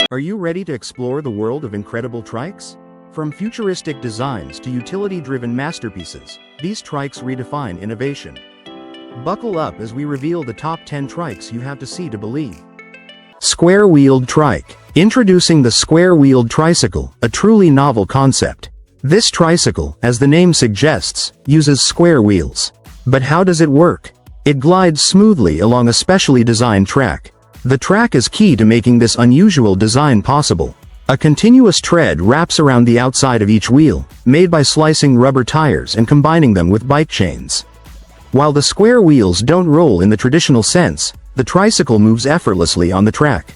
Are you ready to explore the world of incredible trikes? From futuristic designs to utility-driven masterpieces, these trikes redefine innovation. Buckle up as we reveal the top 10 trikes you have to see to believe. Square Wheeled Trike. Introducing the Square Wheeled Tricycle, a truly novel concept. This tricycle, as the name suggests, uses square wheels. But how does it work? It glides smoothly along a specially designed track. The track is key to making this unusual design possible. A continuous tread wraps around the outside of each wheel, made by slicing rubber tires and combining them with bike chains. While the square wheels don't roll in the traditional sense, the tricycle moves effortlessly on the track.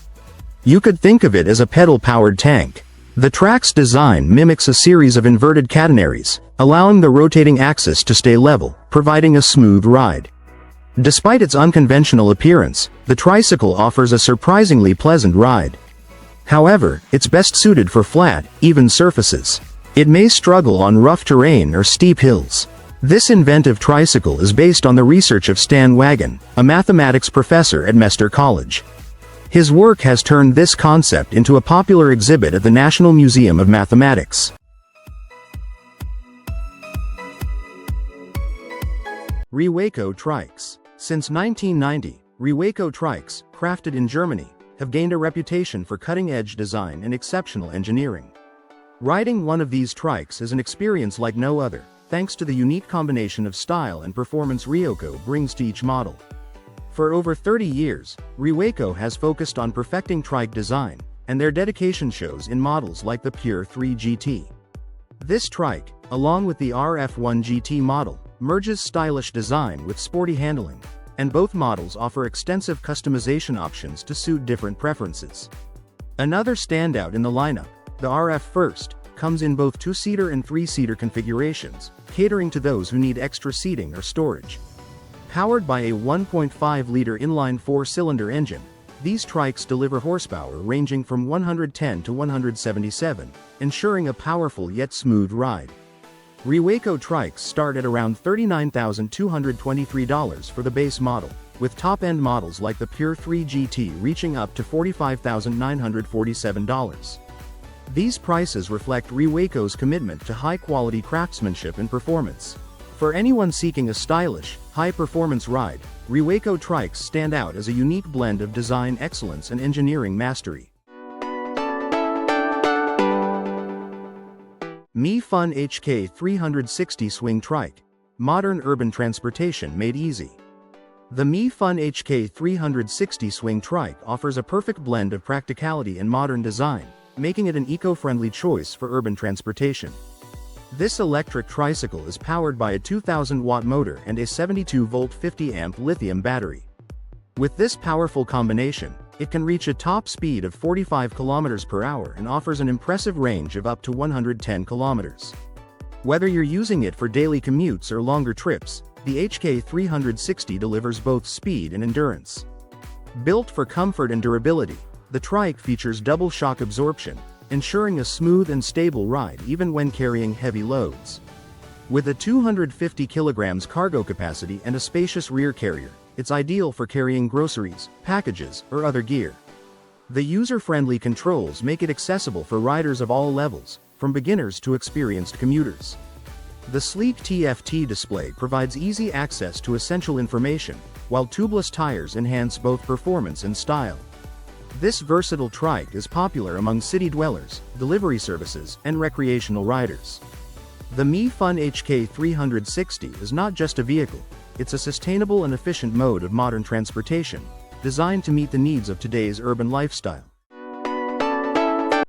You could think of it as a pedal-powered tank. The track's design mimics a series of inverted catenaries, allowing the rotating axis to stay level, providing a smooth ride. Despite its unconventional appearance, the tricycle offers a surprisingly pleasant ride. However, it's best suited for flat, even surfaces. It may struggle on rough terrain or steep hills. This inventive tricycle is based on the research of Stan Wagon, a mathematics professor at Mester College. His work has turned this concept into a popular exhibit at the National Museum of Mathematics. Rewaco Trikes. Since 1990, Rewaco Trikes, crafted in Germany, have gained a reputation for cutting-edge design and exceptional engineering. Riding one of these trikes is an experience like no other, thanks to the unique combination of style and performance Rewaco brings to each model. For over 30 years, Rewaco has focused on perfecting trike design, and their dedication shows in models like the Pure 3 GT. This trike, along with the RF1 GT model, merges stylish design with sporty handling, and both models offer extensive customization options to suit different preferences. Another standout in the lineup, the RF First, comes in both 2-seater and 3-seater configurations, catering to those who need extra seating or storage. Powered by a 1.5-liter inline 4-cylinder engine, these trikes deliver horsepower ranging from 110 to 177, ensuring a powerful yet smooth ride. Rewaco Trikes start at around $39,223 for the base model, with top-end models like the Pure 3 GT reaching up to $45,947. These prices reflect Rewaco's commitment to high-quality craftsmanship and performance. For anyone seeking a stylish, high-performance ride, Rewaco Trikes stand out as a unique blend of design excellence and engineering mastery. MiFun HK 360 Swing Trike. Modern urban transportation made easy. The MiFun HK 360 Swing Trike offers a perfect blend of practicality and modern design, making it an eco-friendly choice for urban transportation. This electric tricycle is powered by a 2,000-watt motor and a 72-volt 50-amp lithium battery. With this powerful combination, it can reach a top speed of 45 km per hour and offers an impressive range of up to 110 km. Whether you're using it for daily commutes or longer trips, the HK 360 delivers both speed and endurance. Built for comfort and durability, the trike features double shock absorption, ensuring a smooth and stable ride even when carrying heavy loads. With a 250 kg cargo capacity and a spacious rear carrier, it's ideal for carrying groceries, packages, or other gear. The user-friendly controls make it accessible for riders of all levels, from beginners to experienced commuters. The sleek TFT display provides easy access to essential information, while tubeless tires enhance both performance and style. This versatile trike is popular among city dwellers, delivery services, and recreational riders. The MiFun HK 360 is not just a vehicle, it's a sustainable and efficient mode of modern transportation, designed to meet the needs of today's urban lifestyle.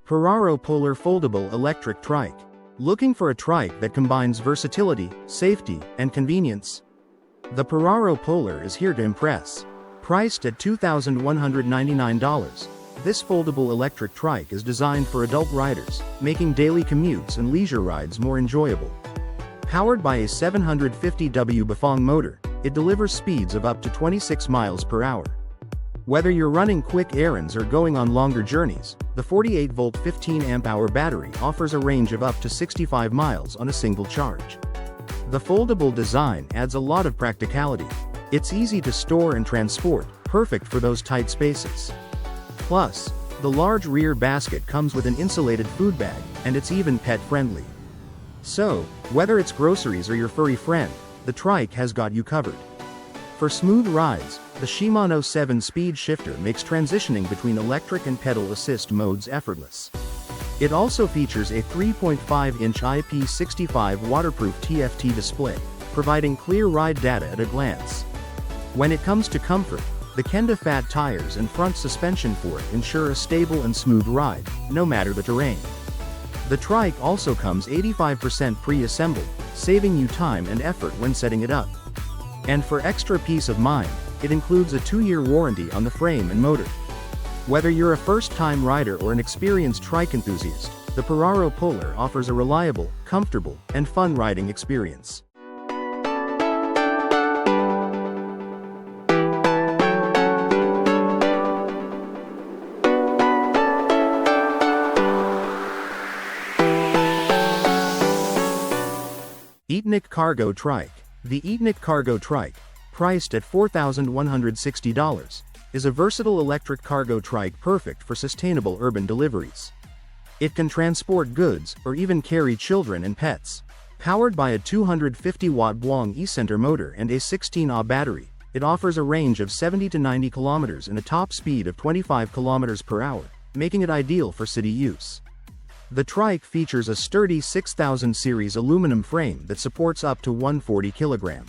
Perraro Polar Foldable Electric Trike. Looking for a trike that combines versatility, safety, and convenience? The Perraro Polar is here to impress. Priced at $2,199, this foldable electric trike is designed for adult riders, making daily commutes and leisure rides more enjoyable. Powered by a 750W Bafang motor, it delivers speeds of up to 26 miles per hour. Whether you're running quick errands or going on longer journeys, the 48-volt 15-amp-hour battery offers a range of up to 65 miles on a single charge. The foldable design adds a lot of practicality. It's easy to store and transport, perfect for those tight spaces. Plus, The large rear basket comes with an insulated food bag, and it's even pet-friendly. So, whether it's groceries or your furry friend, the Trike has got you covered. For smooth rides, the Shimano 7-speed shifter makes transitioning between electric and pedal assist modes effortless. It also features a 3.5-inch IP65 waterproof TFT display, providing clear ride data at a glance. When it comes to comfort, the Kenda Fat tires and front suspension fork ensure a stable and smooth ride, no matter the terrain. The Trike also comes 85% pre-assembled, saving you time and effort when setting it up. And for extra peace of mind, it includes a 2-year warranty on the frame and motor. Whether you're a first-time rider or an experienced Trike enthusiast, the Perraro Polar offers a reliable, comfortable, and fun riding experience. Etnnic Cargo Trike. The Etnnic Cargo Trike, priced at $4,160, is a versatile electric cargo trike perfect for sustainable urban deliveries. It can transport goods, or even carry children and pets. Powered by a 250-watt Bwong e-center motor and a 16Ah battery, it offers a range of 70 to 90 kilometers and a top speed of 25 kilometers per hour, making it ideal for city use. The Trike features a sturdy 6000 series aluminum frame that supports up to 140 kg.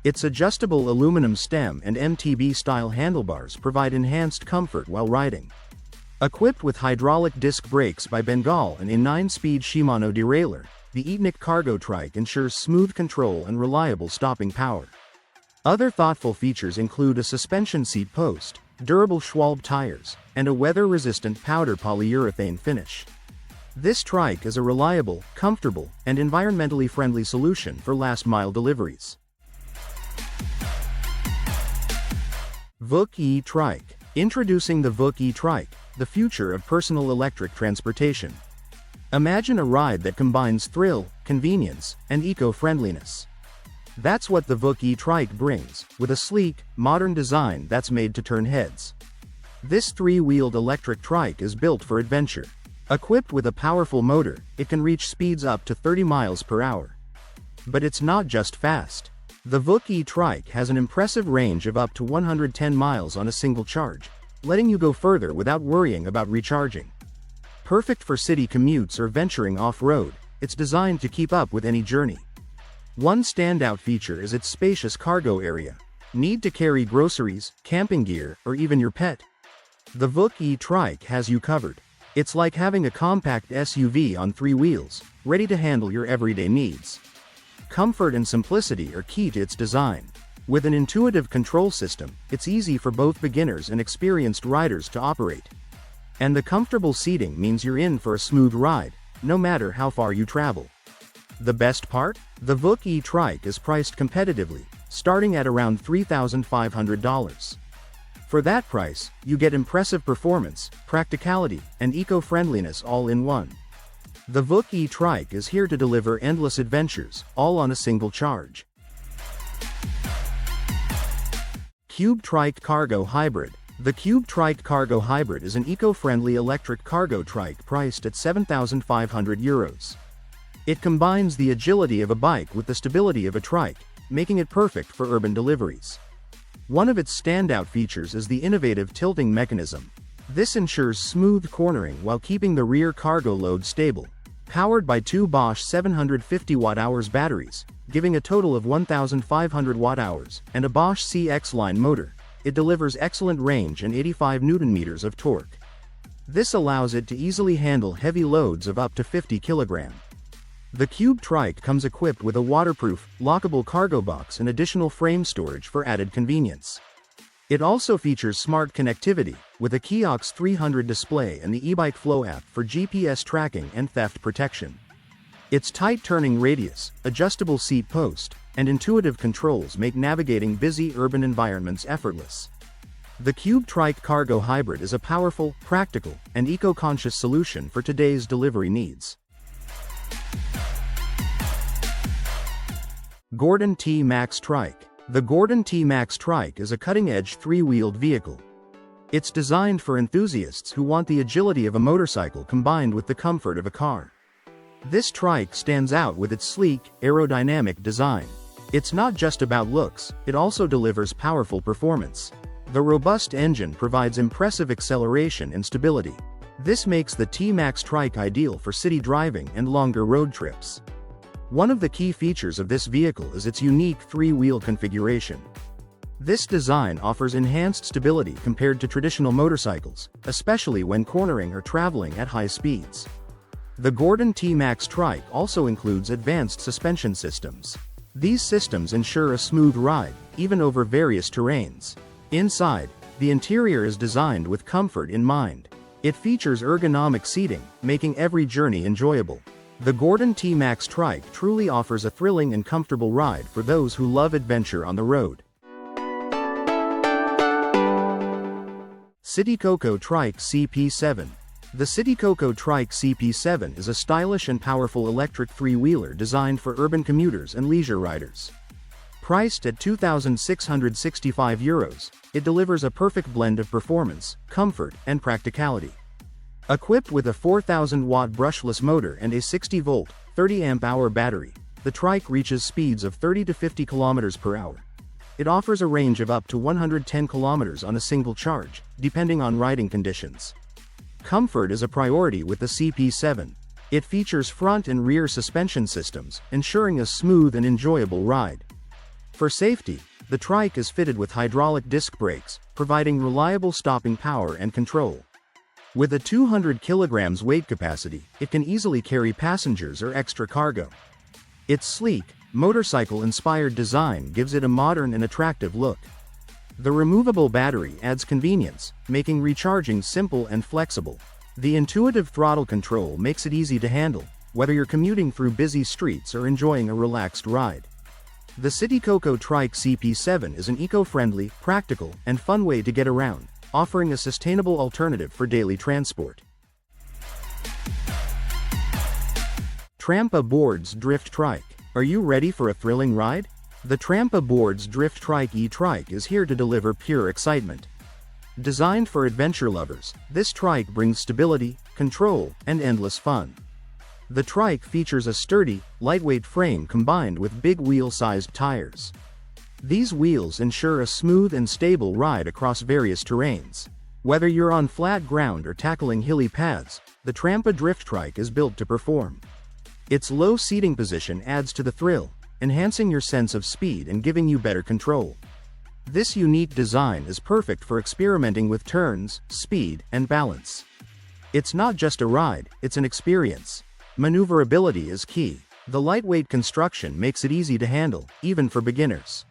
Its adjustable aluminum stem and MTB-style handlebars provide enhanced comfort while riding. Equipped with hydraulic disc brakes by Bengal and a 9-speed Shimano derailleur, the Etnnic Cargo Trike ensures smooth control and reliable stopping power. Other thoughtful features include a suspension seat post, durable Schwalbe tires, and a weather-resistant powder polyurethane finish. This Trike is a reliable, comfortable, and environmentally friendly solution for last-mile deliveries. VooK E Trike. Introducing the VooK E Trike, the future of personal electric transportation. Imagine a ride that combines thrill, convenience, and eco-friendliness. That's what the VooK E Trike brings, with a sleek, modern design that's made to turn heads. This 3-wheeled electric trike is built for adventure. Equipped with a powerful motor, it can reach speeds up to 30 miles per hour. But it's not just fast. The VooK E Trike has an impressive range of up to 110 miles on a single charge, letting you go further without worrying about recharging. Perfect for city commutes or venturing off-road, it's designed to keep up with any journey. One standout feature is its spacious cargo area. Need to carry groceries, camping gear, or even your pet? The VooK E Trike has you covered. It's like having a compact SUV on 3 wheels, ready to handle your everyday needs. Comfort and simplicity are key to its design. With an intuitive control system, it's easy for both beginners and experienced riders to operate. And the comfortable seating means you're in for a smooth ride, no matter how far you travel. The best part? The VooK E Trike is priced competitively, starting at around $3,500. For that price, you get impressive performance, practicality, and eco-friendliness all in one. The VooK E Trike is here to deliver endless adventures, all on a single charge. Cube Trike Cargo Hybrid. The Cube Trike Cargo Hybrid is an eco-friendly electric cargo trike priced at €7,500. It combines the agility of a bike with the stability of a trike, making it perfect for urban deliveries. One of its standout features is the innovative tilting mechanism. This ensures smooth cornering while keeping the rear cargo load stable. Powered by 2 Bosch 750 Wh batteries, giving a total of 1,500 Wh, and a Bosch CX-line motor, it delivers excellent range and 85 Nm of torque. This allows it to easily handle heavy loads of up to 50 kg. The Cube Trike comes equipped with a waterproof, lockable cargo box and additional frame storage for added convenience. It also features smart connectivity, with a Kiox 300 display and the e-bike Flow app for GPS tracking and theft protection. Its tight turning radius, adjustable seat post, and intuitive controls make navigating busy urban environments effortless. The Cube Trike Cargo Hybrid is a powerful, practical, and eco-conscious solution for today's delivery needs. Gordon T-Max Trike. The Gordon T-Max Trike is a cutting-edge 3-wheeled vehicle. It's designed for enthusiasts who want the agility of a motorcycle combined with the comfort of a car. This trike stands out with its sleek, aerodynamic design. It's not just about looks, it also delivers powerful performance. The robust engine provides impressive acceleration and stability. This makes the T-Max Trike ideal for city driving and longer road trips. One of the key features of this vehicle is its unique three-wheel configuration. This design offers enhanced stability compared to traditional motorcycles, especially when cornering or traveling at high speeds. The Gordon T-Max Trike also includes advanced suspension systems. These systems ensure a smooth ride, even over various terrains. Inside, the interior is designed with comfort in mind. It features ergonomic seating, making every journey enjoyable. The Gordon T-Max Trike truly offers a thrilling and comfortable ride for those who love adventure on the road. CityCoco Trike CP7. The CityCoco Trike CP7 is a stylish and powerful electric three-wheeler designed for urban commuters and leisure riders. Priced at €2,665, it delivers a perfect blend of performance, comfort, and practicality. Equipped with a 4,000-watt brushless motor and a 60-volt, 30-amp-hour battery, the Trike reaches speeds of 30 to 50 km per hour. It offers a range of up to 110 km on a single charge, depending on riding conditions. Comfort is a priority with the CP7. It features front and rear suspension systems, ensuring a smooth and enjoyable ride. For safety, the Trike is fitted with hydraulic disc brakes, providing reliable stopping power and control. With a 200 kg weight capacity, it can easily carry passengers or extra cargo. Its sleek, motorcycle-inspired design gives it a modern and attractive look. The removable battery adds convenience, making recharging simple and flexible. The intuitive throttle control makes it easy to handle, whether you're commuting through busy streets or enjoying a relaxed ride. The CityCoco Trike CP7 is an eco-friendly, practical, and fun way to get around, offering a sustainable alternative for daily transport. Trampa Boards Drift Trike. Are you ready for a thrilling ride? The Trampa Boards Drift Trike E Trike is here to deliver pure excitement. Designed for adventure lovers, this trike brings stability, control, and endless fun. The trike features a sturdy, lightweight frame combined with big wheel-sized tires. These wheels ensure a smooth and stable ride across various terrains. Whether you're on flat ground or tackling hilly paths, the Trampa Drift Trike is built to perform. Its low seating position adds to the thrill, enhancing your sense of speed and giving you better control. This unique design is perfect for experimenting with turns, speed, and balance. It's not just a ride, it's an experience. Maneuverability is key. The lightweight construction makes it easy to handle, even for beginners.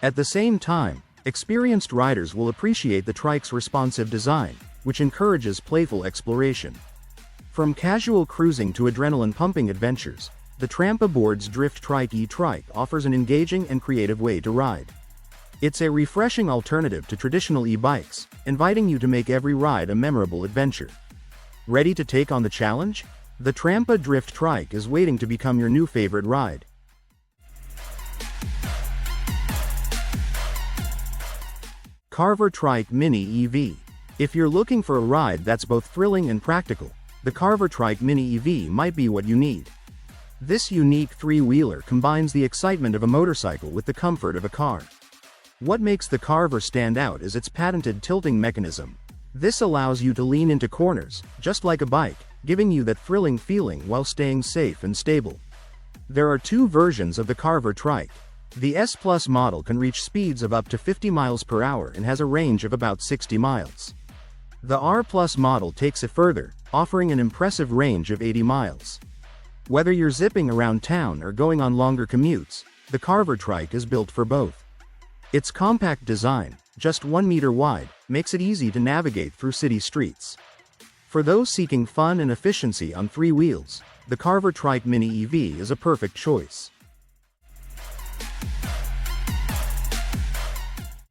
At the same time, experienced riders will appreciate the trike's responsive design, which encourages playful exploration. From casual cruising to adrenaline-pumping adventures, the Trampa Boards Drift Trike E Trike offers an engaging and creative way to ride. It's a refreshing alternative to traditional e-bikes, inviting you to make every ride a memorable adventure. Ready to take on the challenge? The Trampa Drift Trike is waiting to become your new favorite ride. Carver Trike Mini EV. If you're looking for a ride that's both thrilling and practical, the Carver Trike Mini EV might be what you need. This unique three-wheeler combines the excitement of a motorcycle with the comfort of a car. What makes the Carver stand out is its patented tilting mechanism. This allows you to lean into corners, just like a bike, giving you that thrilling feeling while staying safe and stable. There are two versions of the Carver Trike. The S Plus model can reach speeds of up to 50 miles per hour and has a range of about 60 miles. The R Plus model takes it further, offering an impressive range of 80 miles. Whether you're zipping around town or going on longer commutes, the Carver Trike is built for both. Its compact design, just 1 meter wide, makes it easy to navigate through city streets. For those seeking fun and efficiency on three wheels, the Carver Trike Mini EV is a perfect choice.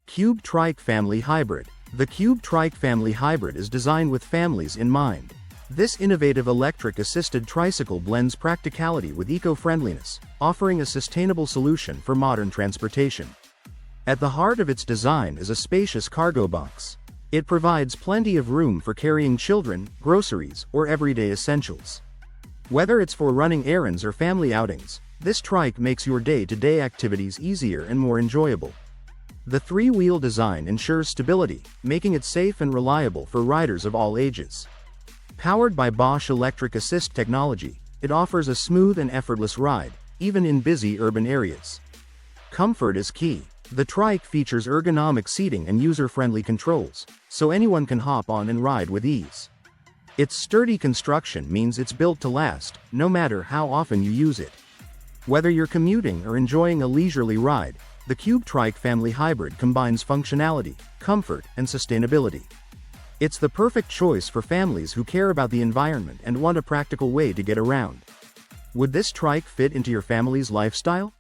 Cube Trike Family Hybrid. The Cube Trike Family Hybrid is designed with families in mind. This innovative electric-assisted tricycle blends practicality with eco-friendliness, offering a sustainable solution for modern transportation. At the heart of its design is a spacious cargo box. It provides plenty of room for carrying children, groceries, or everyday essentials. Whether it's for running errands or family outings, this trike makes your day-to-day activities easier and more enjoyable. The three-wheel design ensures stability, making it safe and reliable for riders of all ages. Powered by Bosch electric assist technology, it offers a smooth and effortless ride, even in busy urban areas. Comfort is key. The trike features ergonomic seating and user-friendly controls, so anyone can hop on and ride with ease. Its sturdy construction means it's built to last, no matter how often you use it. Whether you're commuting or enjoying a leisurely ride, the Cube Trike Family Hybrid combines functionality, comfort, and sustainability. It's the perfect choice for families who care about the environment and want a practical way to get around. Would this trike fit into your family's lifestyle?